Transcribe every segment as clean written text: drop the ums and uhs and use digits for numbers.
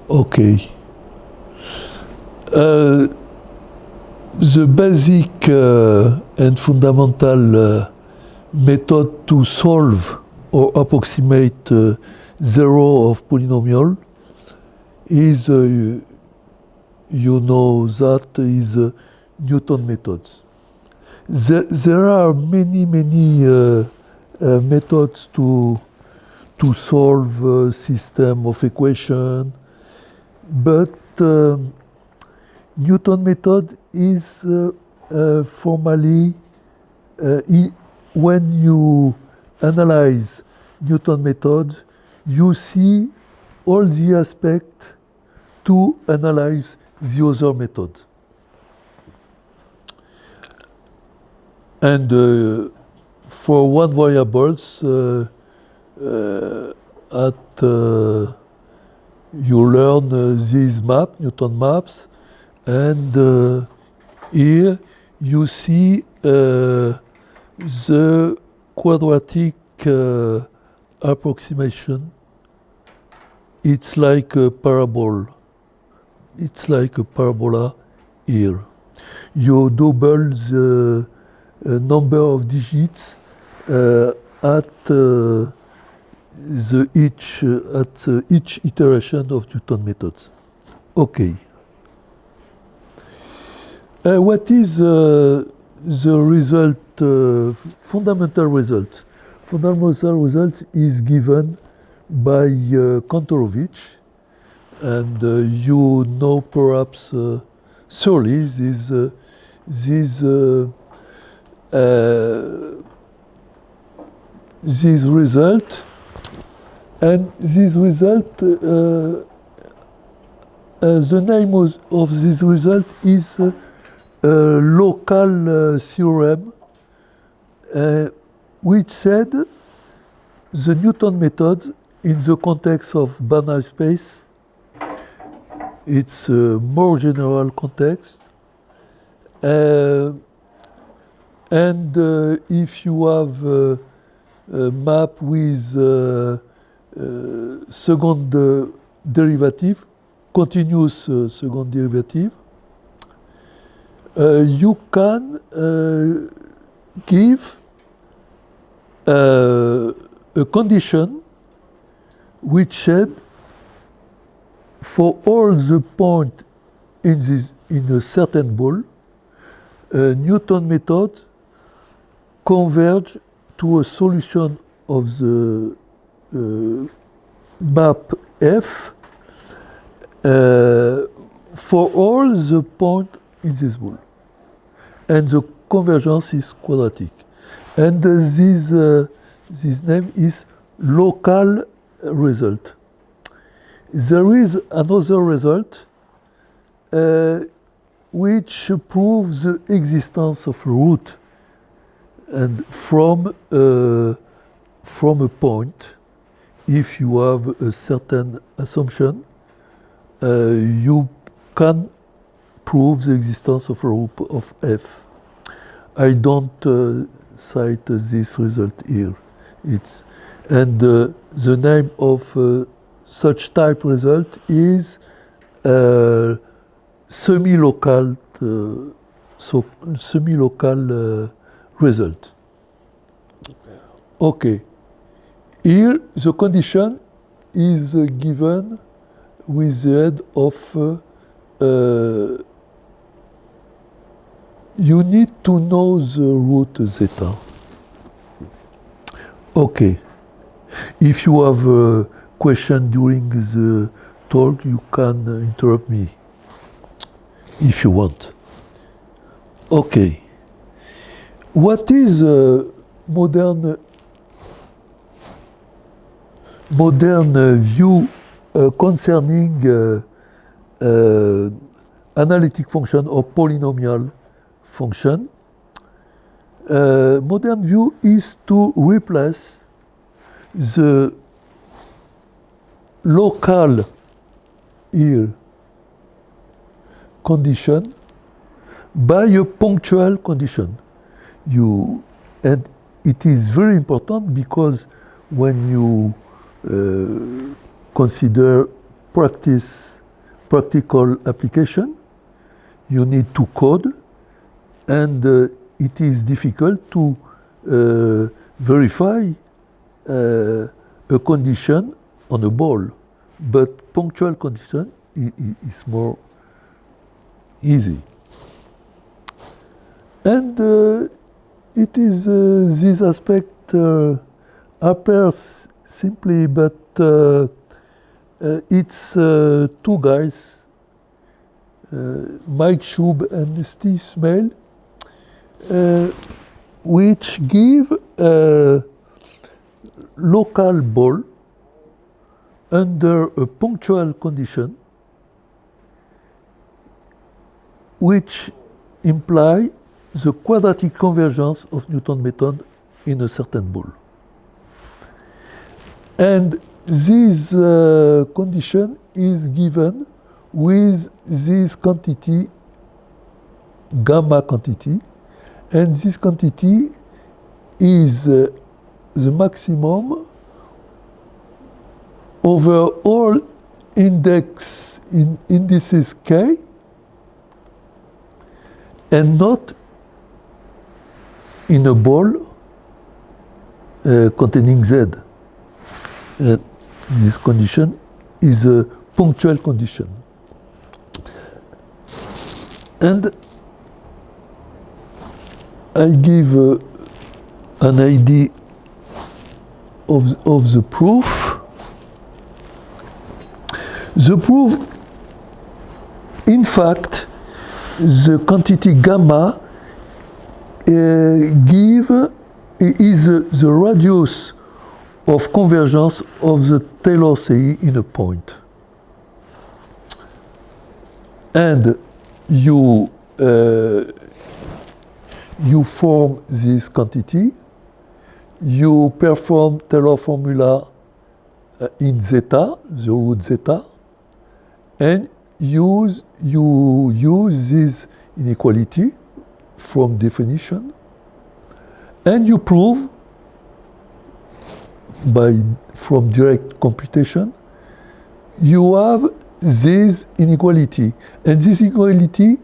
Okay. The basic and fundamental method to solve or approximate zero of polynomial is, you know, that is Newton methods. There are many methods to solve a system of equation, but Newton method is formally, when you analyze Newton method, you see all the aspects to analyze the other method. And for one variables, you learn these Newton maps, and here you see the quadratic approximation. It's like a parabol. It's like a parabola here. You double the number of digits at each iteration of Newton methods. Okay. What is the result? Fundamental result. Fundamental result is given by Kantorovich, and you know perhaps surely this result, and this result, the name of this result is local theorem, which said the Newton method in the context of binary space, it's a more general context, and if you have a map with second derivative, continuous second derivative, you can give a condition which said for all the points in a certain ball, Newton method converge to a solution of the map F for all the points in this ball, and the convergence is quadratic. And this name is local result. There is another result which proves the existence of a root, and from a point, if you have a certain assumption, you can prove the existence of a root of F. I don't cite this result here. And the name of such type result is semi-local result. Okay. Here the condition is given with the head of you need to know the root zeta. Okay. If you have a question during the talk, you can interrupt me if you want. Okay. What is modern view concerning analytic function or polynomial function? Modern view is to replace the local here condition by a punctual condition. And it is very important because when you consider practice practical application. You need to code, and it is difficult to verify a condition on a ball, but punctual condition is more easy. And it is this aspect appears simply, but it's two guys, Mike Schub and Steve Smale, which give a local ball under a punctual condition, which imply the quadratic convergence of Newton method in a certain ball. And this condition is given with this quantity, gamma quantity, and this quantity is the maximum over all indices k, and not in a ball containing z. This condition is a punctual condition. And I give an idea of the proof. The proof, in fact, the quantity gamma is the radius of convergence of the Taylor series in a point. And you form this quantity, you perform Taylor formula in zeta, the root zeta, and you use this inequality from definition, and you prove from direct computation, you have this inequality, and this inequality,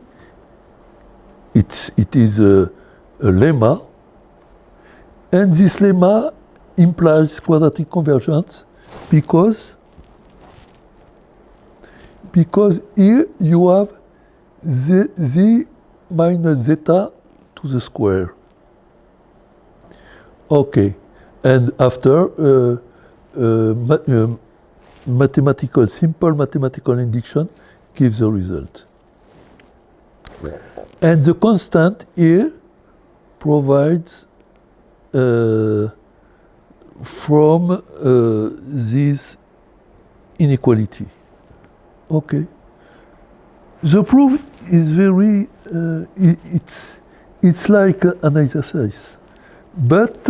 it is a lemma, and this lemma implies quadratic convergence because here you have z minus zeta to the square. Okay, and after simple mathematical induction gives the result. And the constant here provides from this inequality. Okay. The proof is very, it's like an exercise, but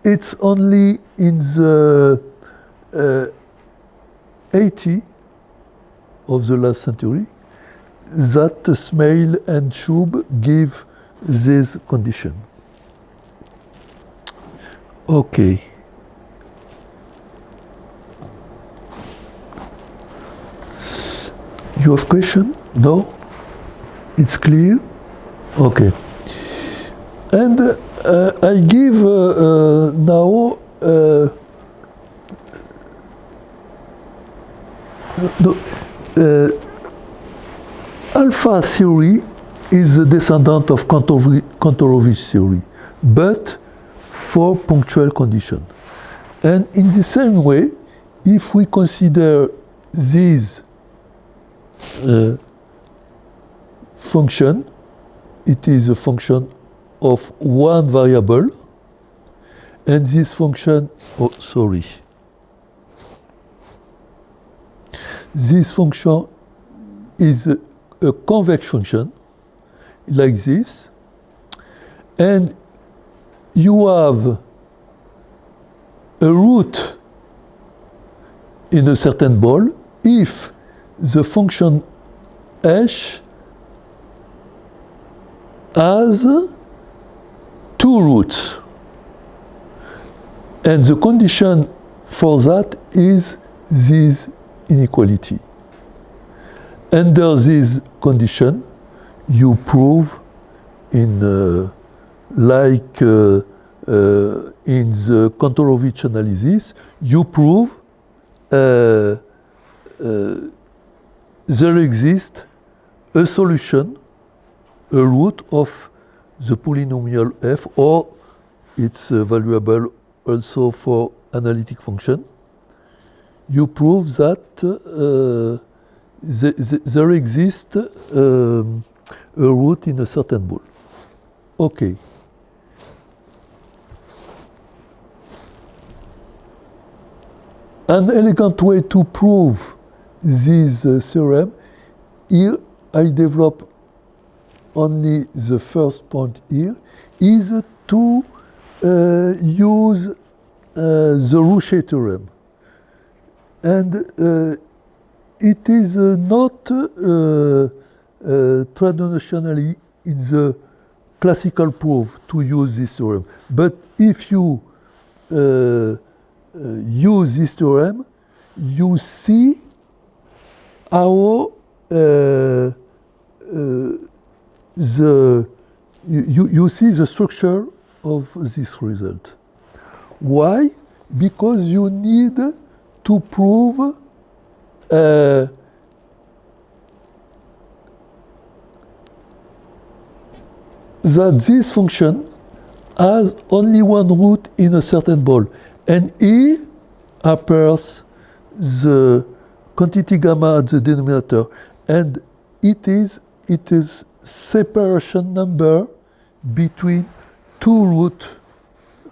it's only in the 80 of the last century that Smale and Schub give this condition. Okay. You have question? No? It's clear? Okay. And I give now alpha theory is the descendant of Kantorovich theory, but for punctual condition. And in the same way, if we consider this function, it is a function of one variable, and this function, this function is a convex function, like this, and you have a root in a certain ball if the function h has two roots, and the condition for that is this inequality. Under this condition, you prove in in the Kantorovich analysis, you prove there exists a solution, a root of the polynomial f, or it's valuable also for analytic function. You prove that there exists a root in a certain ball. Okay. An elegant way to prove this theorem, here I develop only the first point here, is to use the Rouchet theorem. And it is not traditionally in the classical proof to use this theorem. But if you use this theorem, you see how you see the structure of this result. Why? Because you need to prove that this function has only one root in a certain ball. And here appears the quantity gamma at the denominator. And it is separation number between two roots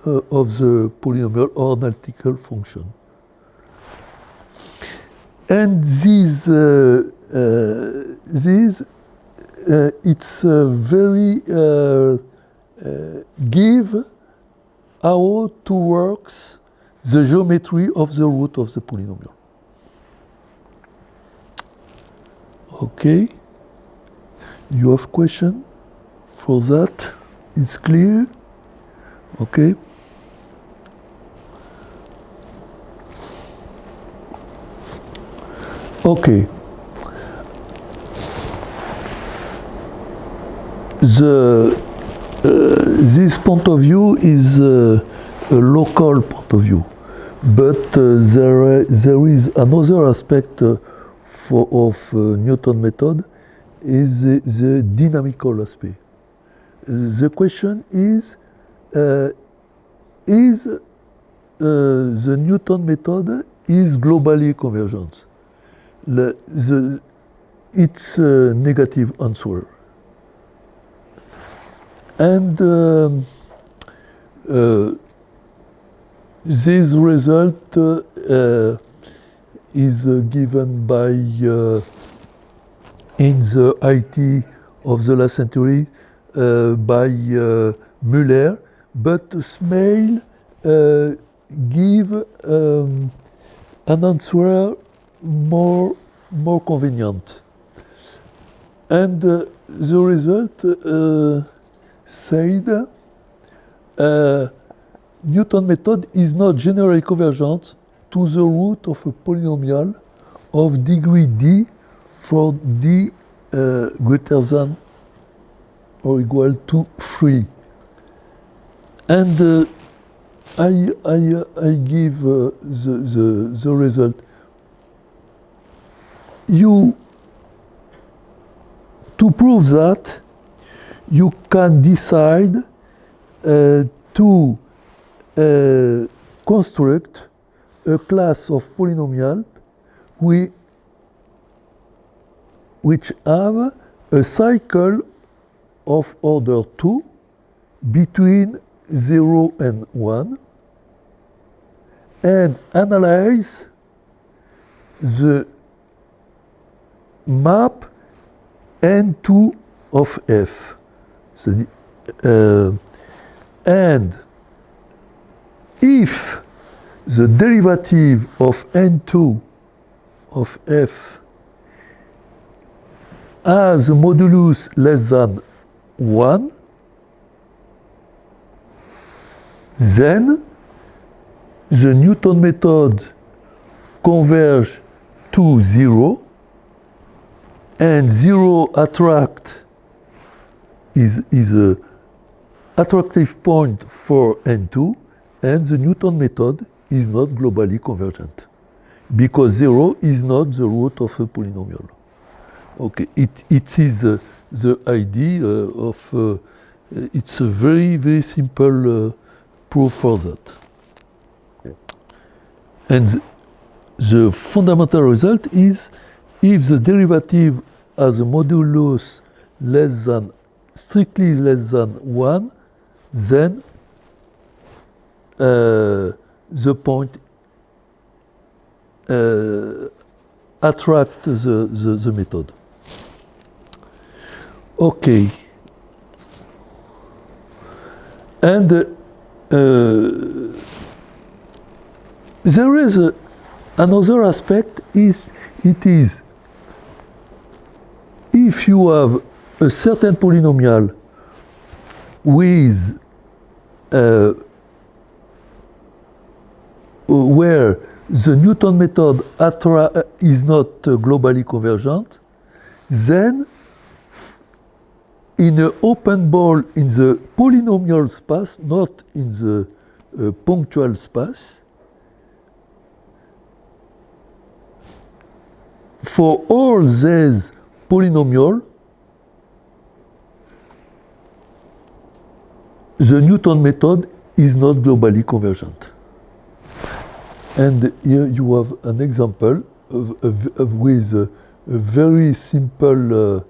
of the polynomial or analytical function. And it's very give how to works the geometry of the root of the polynomial. Okay, you have question for that? It's clear? Okay. Okay. This point of view is a local point of view, but there is another aspect of Newton method, is the dynamical aspect. The question is the Newton method is globally convergent? It's a negative answer. And this result is given by in the IT of the last century by Müller, but Smale give an answer more convenient. And the result said Newton method is not generally convergent to the root of a polynomial of degree d for d greater than or equal to 3. And I give the result. To prove that, you can decide to construct a class of polynomial which have a cycle of order 2 between 0 and 1 and analyze the map N2 of F. So, and if the derivative of N2 of F has a modulus less than 1, then the Newton method converges 2, 0, and 0 attract is a attractive point for N2, and the Newton method is not globally convergent because 0 is not the root of a polynomial. Okay, it is the idea of it's a very, very simple proof for that. And the fundamental result is if the derivative has a modulus strictly less than 1, then the point attracts the method. Okay. And there is another aspect if you have a certain polynomial with where the Newton method is not globally convergent, then in an open ball in the polynomial space, not in the punctual space, for all these polynomials, the Newton method is not globally convergent. And here you have an example with a very simple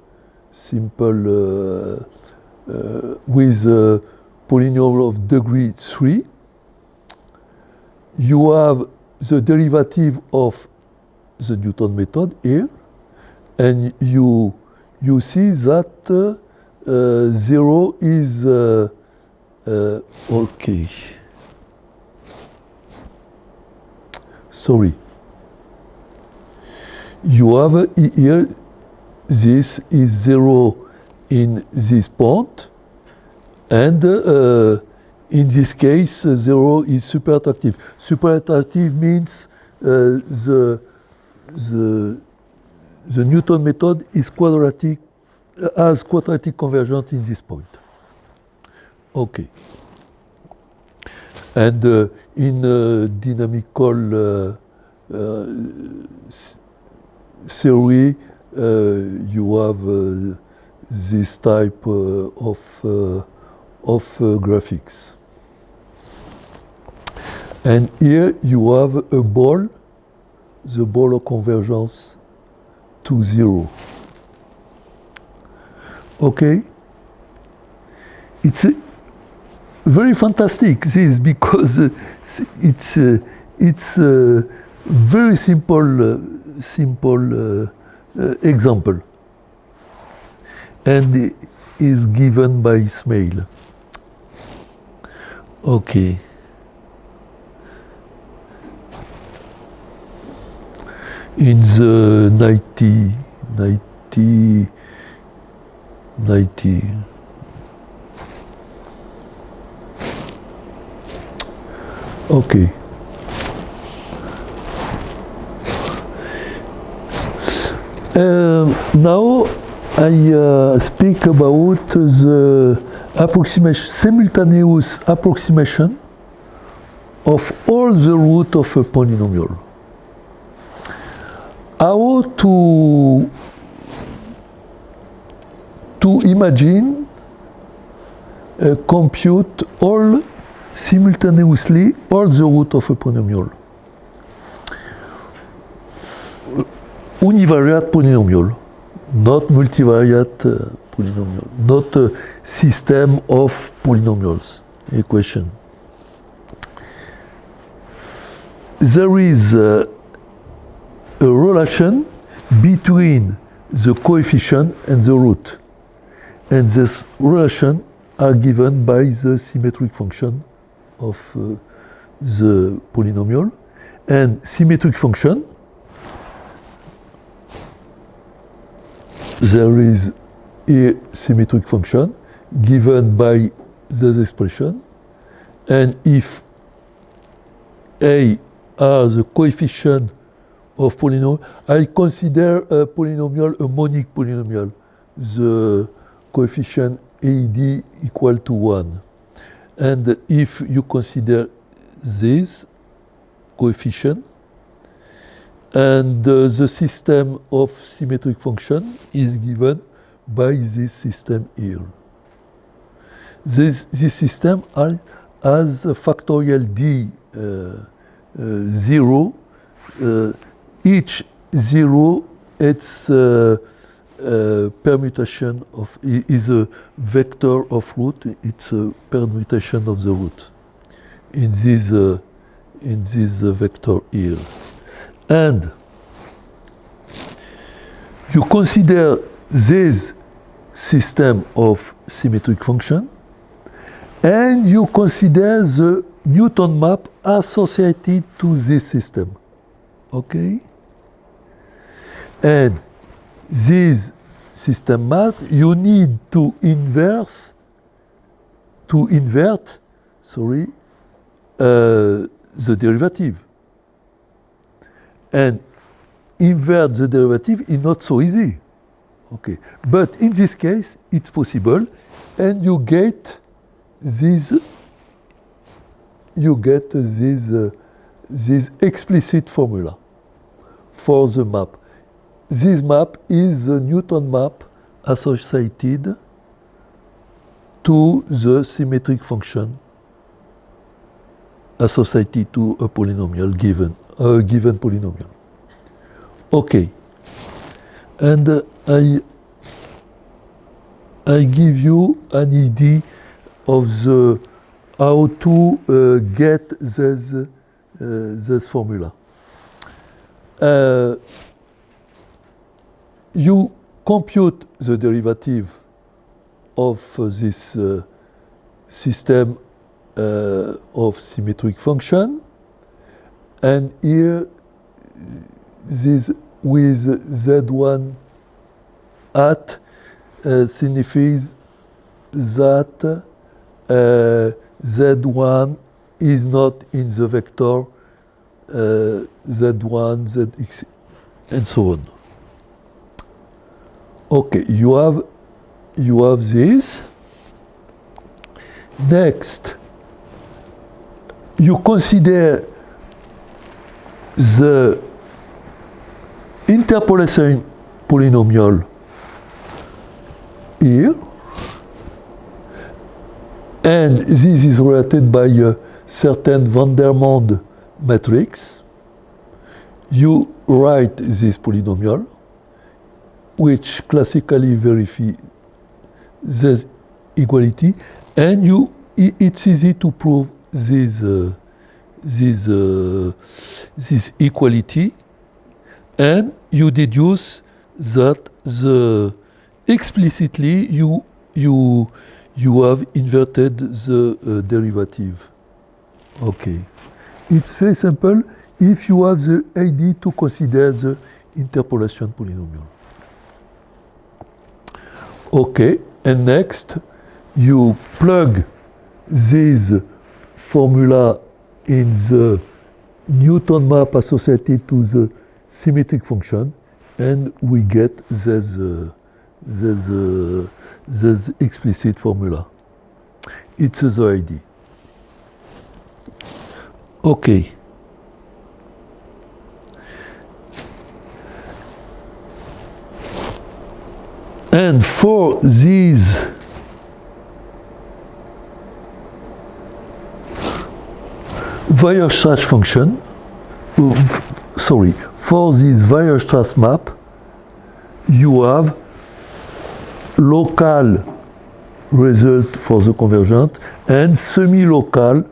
with a polynomial of degree 3. You have the derivative of the Newton method here, and you see that 0 is okay. Sorry. You have here, this is 0 in this point, and in this case, 0 is superattractive. Superattractive means the Newton method is quadratic, has quadratic convergence in this point. Okay. And in dynamical theory, you have this type of graphics. And here you have a ball, the ball of convergence to 0. Okay? It's very fantastic, this, because it's a very simple example, and is given by Ismail. Okay. In the 90. Okay. Now I speak about the simultaneous approximation of all the roots of a polynomial. How to imagine compute all simultaneously all the roots of a polynomial. Univariate polynomial, not multivariate polynomial, not a system of polynomials equation. There is a relation between the coefficient and the root, and this relation are given by the symmetric function of the polynomial. And symmetric function, there is a symmetric function given by this expression, and if A are the coefficient of polynomial. I consider a polynomial a monic polynomial. The coefficient AD equal to 1. And if you consider this coefficient, and the system of symmetric function is given by this system here. This system has a factorial d 0. Each 0 it's permutation of is a vector of root. It's a permutation of the root in this vector here. And you consider this system of symmetric function, and you consider the Newton map associated to this system. Okay? And this system map, you need to invert the derivative. And invert the derivative is not so easy. Okay. But in this case, it's possible, and you get this explicit formula for the map. This map is the Newton map associated to the symmetric function associated to a polynomial given polynomial. Okay, and I give you an idea of how to get this formula. You compute the derivative of this system of symmetric function, and here this with z1 at signifies that z1 is not in the vector z1, zx, and so on. Okay, you have this. Next, you consider the interpolation polynomial here, and this is related by a certain van der Monde matrix. You write this polynomial, which classically verifies this equality, and it's easy to prove this equality, and you deduce that explicitly you have inverted the derivative. Okay, it's very simple if you have the idea to consider the interpolation polynomial. Okay, and next you plug this formula in the Newton map associated to the symmetric function, and we get this explicit formula. It's the idea. Okay. And for these Weierstrass function, for this Weierstrass map, you have local result for the convergent and semi-local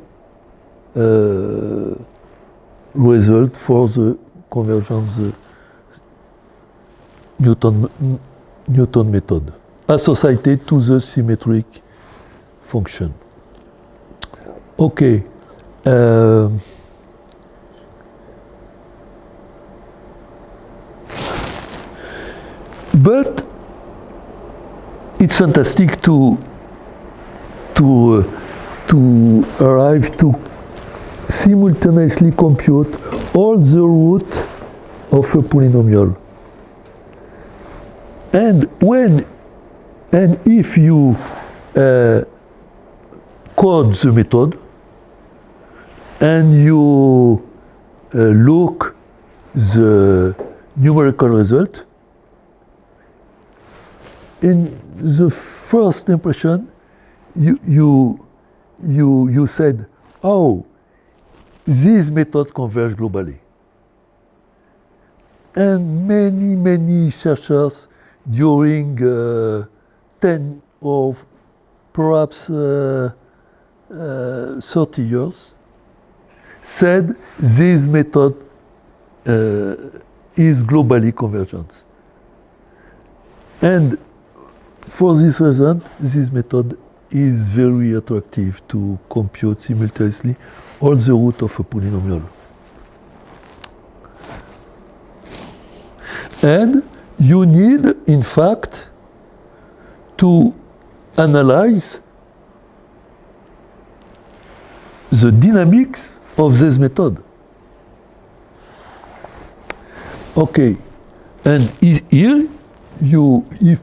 result for the convergence Newton method associated to the symmetric function. Okay. But it's fantastic to arrive to simultaneously compute all the root of a polynomial. And if you code the method and you look the numerical result, in the first impression, you said, oh, this method converge globally. And many searchers during 10 or perhaps 30 years said this method is globally convergent. And for this reason, this method is very attractive to compute simultaneously all the root of a polynomial. And you need, in fact, to analyze the dynamics of this method. Okay, and here if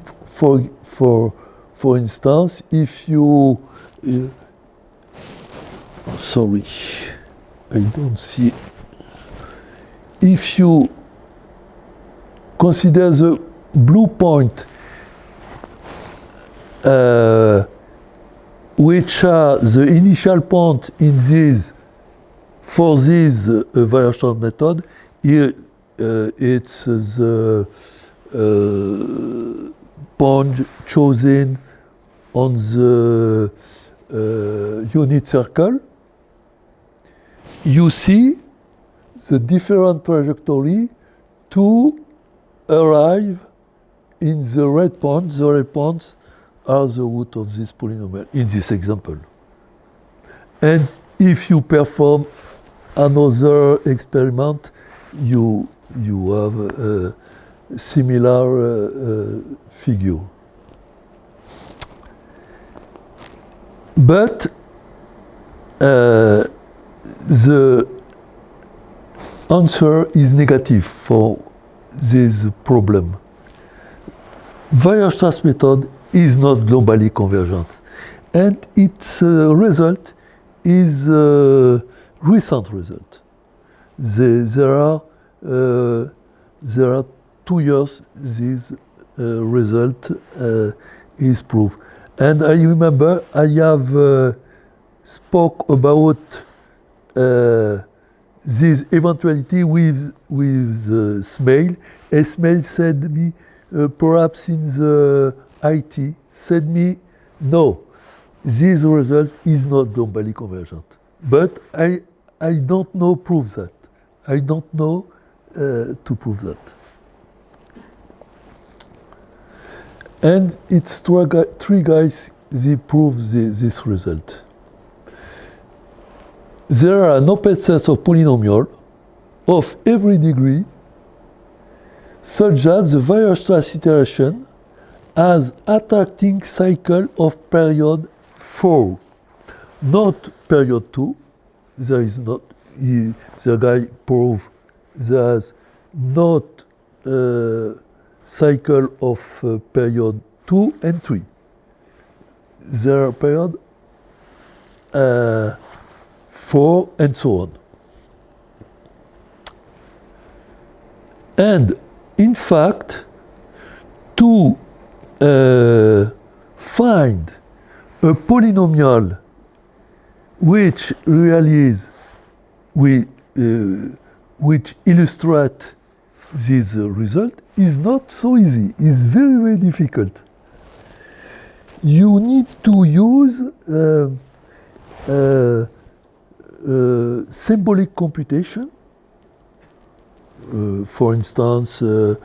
for instance, if you sorry, I don't see. If you consider the blue point, which are the initial point in this for this variation method, here it's the point chosen on the unit circle. You see the different trajectory to arrive in the red point. The red points are the root of this polynomial in this example. And if you perform another experiment, you have a similar figure. But the answer is negative for this problem. Weierstrass method is not globally convergent, and its result is a recent result. There are 2 years this result is proved. And I remember I have spoke about this eventuality with Smail. And Smail said me, perhaps in the IT, said me, no, this result is not globally convergent. But I don't know prove that. I don't know to prove that. And it's three guys, they prove this result. There are an open set of polynomials of every degree such that the Weierstrass iteration has attracting cycle of period 4, not period 2. There is not, the guy proved there's not cycle of period 2 and 3. There are period 4 and so on. And in fact, to find a polynomial which realize which illustrate this result is not so easy. It's very difficult. You need to use symbolic computation. For instance, a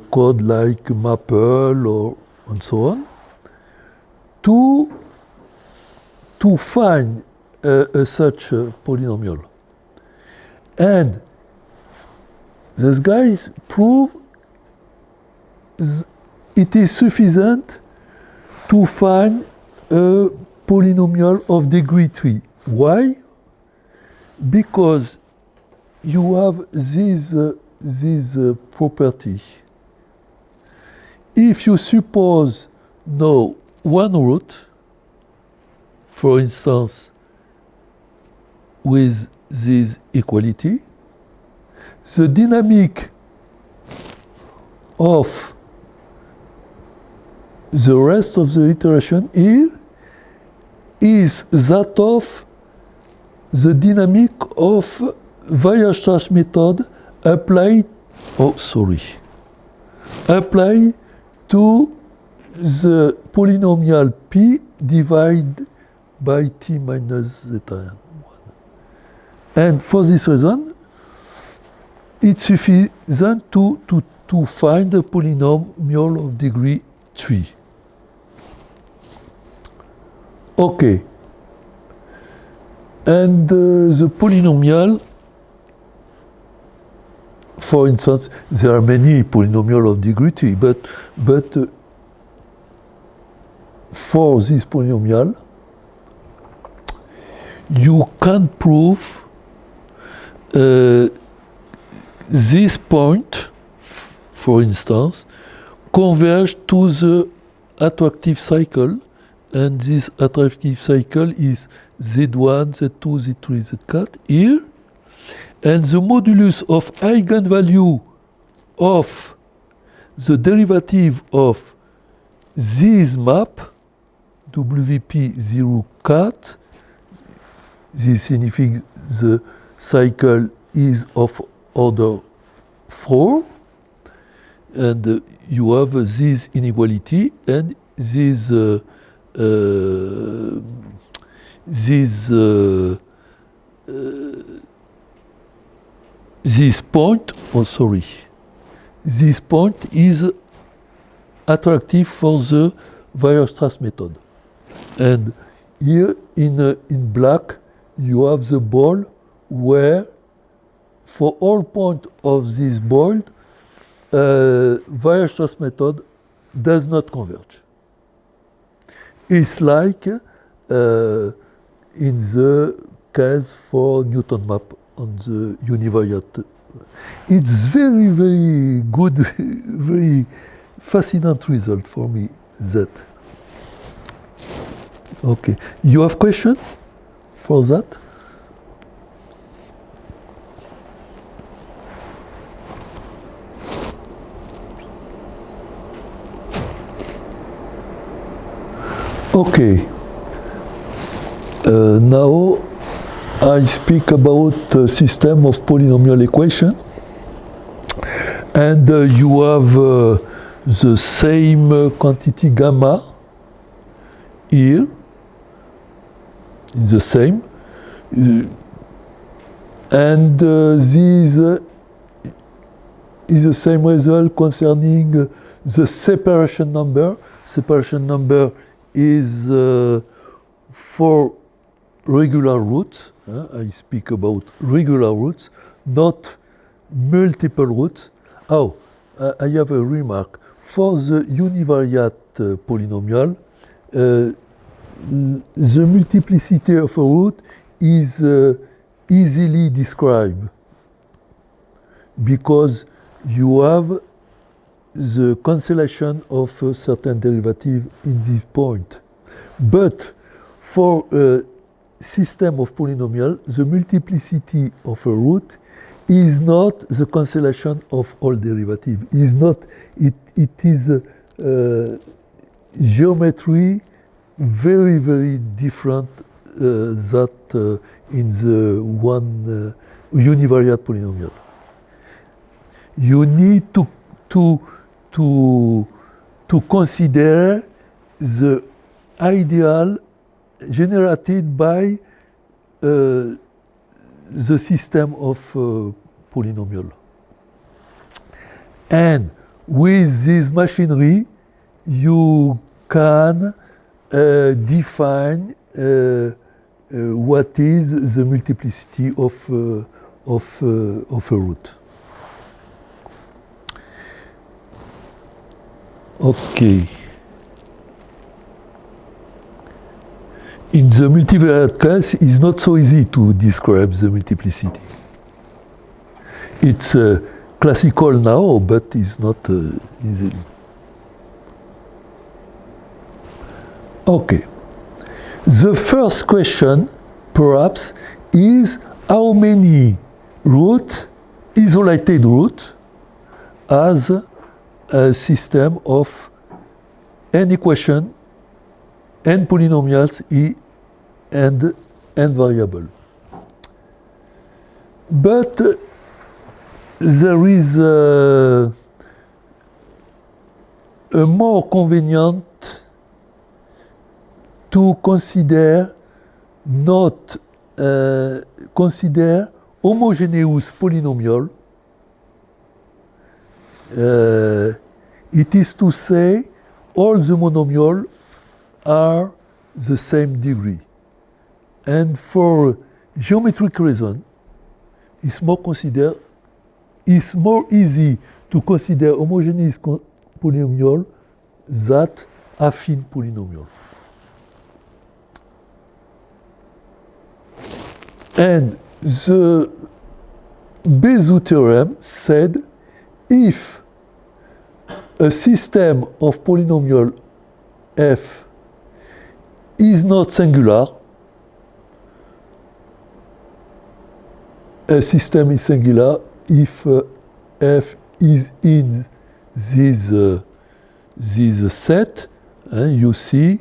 code like Maple or and so on, to find such a polynomial. And these guys prove it is sufficient to find a polynomial of degree 3. Why? Because you have this this property. If you suppose now one root, for instance, with this equality, the dynamic of the rest of the iteration here is that of the dynamic of Weierstrass method applied to the polynomial p divided by t minus zeta n1. And for this reason, it's sufficient to find a polynomial of degree 3. Okay. And the polynomial, for instance, there are many polynomials of degree 3, but for this polynomial, you can prove this point, for instance, converge to the attractive cycle, and this attractive cycle is Z1, Z2, Z3, Z4 here, and the modulus of eigenvalue of the derivative of this map, WP0 cat, this signifies the cycle is of order 4, and you have this inequality and this point, this point is attractive for the Weierstrass method. And here in black, you have the ball where for all points of this ball, Weierstrass method does not converge. It's like in the case for Newton map on the univariate. It's very, very good, very fascinating result for me, that. Okay. You have question for that? Okay. Now I speak about a system of polynomial equation, and you have the same quantity gamma here, the same, and this is the same result concerning the separation number. Separation number is for regular roots. I speak about regular roots, not multiple roots. Oh, I have a remark. For the univariate polynomial, the multiplicity of a root is easily described because you have the cancellation of a certain derivative in this point. But for a system of polynomial, the multiplicity of a root is not the cancellation of all derivatives. It is geometry very, very different that in the one univariate polynomial. You need to consider the ideal generated by the system of polynomial. And with this machinery, you can define what is the multiplicity of a root. Okay. In the multivariate case, it's not so easy to describe the multiplicity. It's classical now, but it's not easily. Okay. The first question, perhaps, is how many isolated root, has a system of n equation, n polynomials, and n variable. But there is a more convenient to consider consider homogeneous polynomial. It is to say all the monomials are the same degree. And for geometric reason, it's more easy to consider homogeneous polynomial than affine polynomial. And the Bézout theorem said if a system of polynomial f is not singular, a system is singular if f is in this set, and you see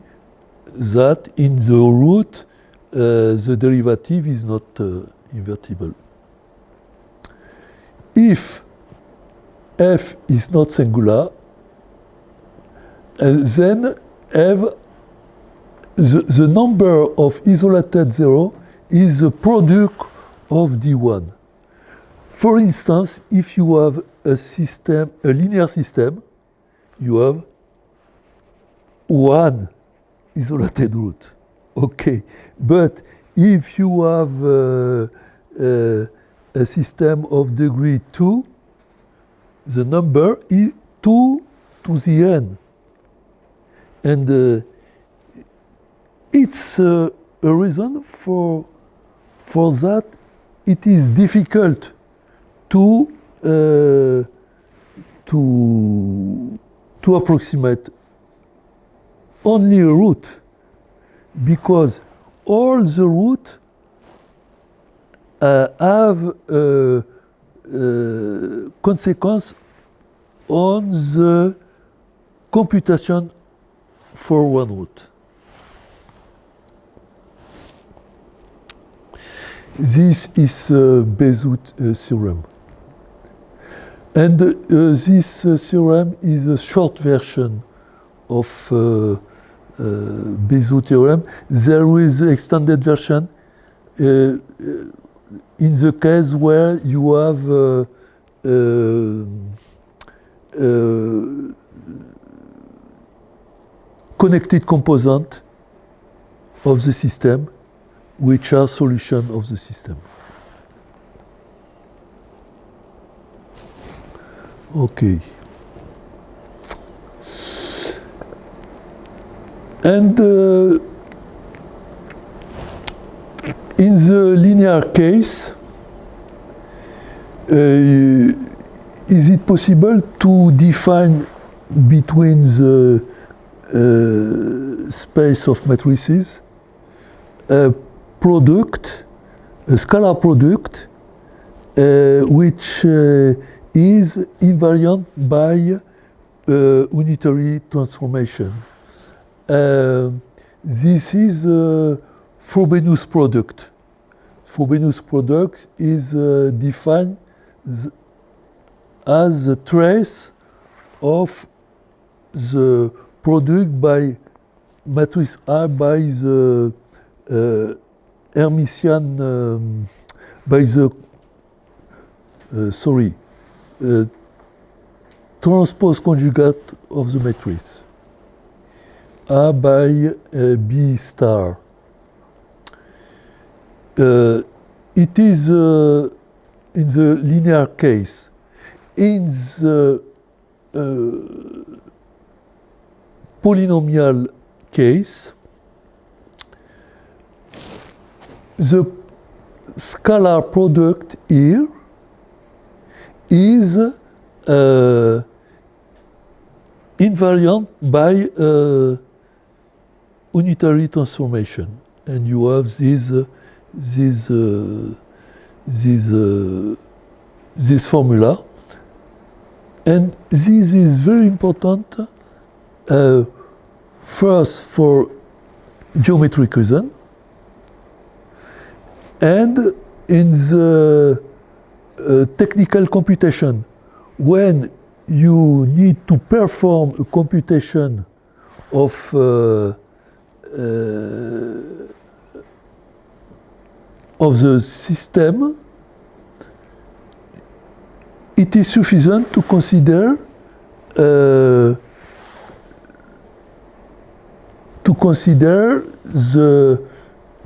that in the root the derivative is not invertible. If f is not singular, then the number of isolated zero is the product of D1. For instance, if you have a linear system, you have one isolated root. Okay, but if you have a system of degree 2, the number is 2 to the n. And it's a reason for that it is difficult to approximate only a root, because all the roots have consequence on the computation for one root. This is Bézout theorem. And this theorem is a short version of Bézout theorem. There is an extended version in the case where you have connected component of the system which are solution of the system. Okay. And in the linear case, is it possible to define between the space of matrices a product, a scalar product, which is invariant by unitary transformation? This is a Frobenius product. Frobenius product is defined as a trace of the product by matrix A by the Hermitian, by the transpose conjugate of the matrix A by B star. It is in the linear case. In the polynomial case, the scalar product here is invariant by unitary transformation, and you have this formula, and this is very important. First for geometric reason, and in the technical computation, when you need to perform a computation of the system, it is sufficient to consider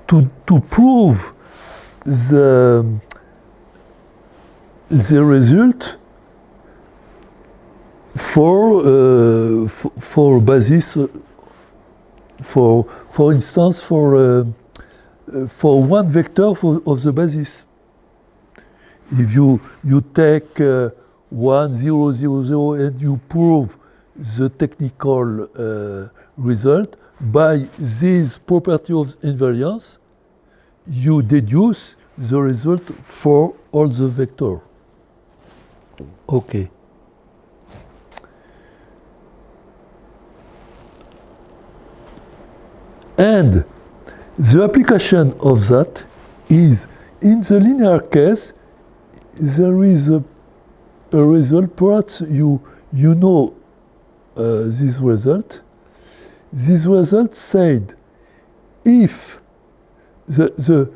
to prove the result for basis, for instance, for one vector of the basis. If you take 1, 0, 0, 0 and you prove the technical result by this property of invariance, you deduce the result for all the vector. Okay. And the application of that is, in the linear case, there is a result. Perhaps you know this result. This result said if the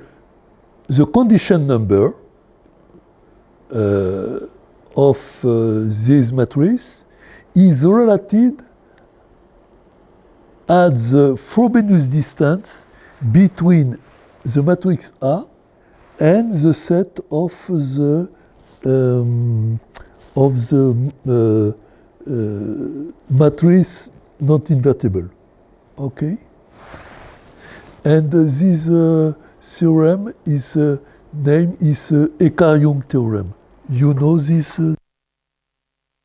condition number of this matrix is related at the Frobenius distance between the matrix A and the set of the matrix not invertible. Okay, and this theorem is name is Écart-Young theorem. You know this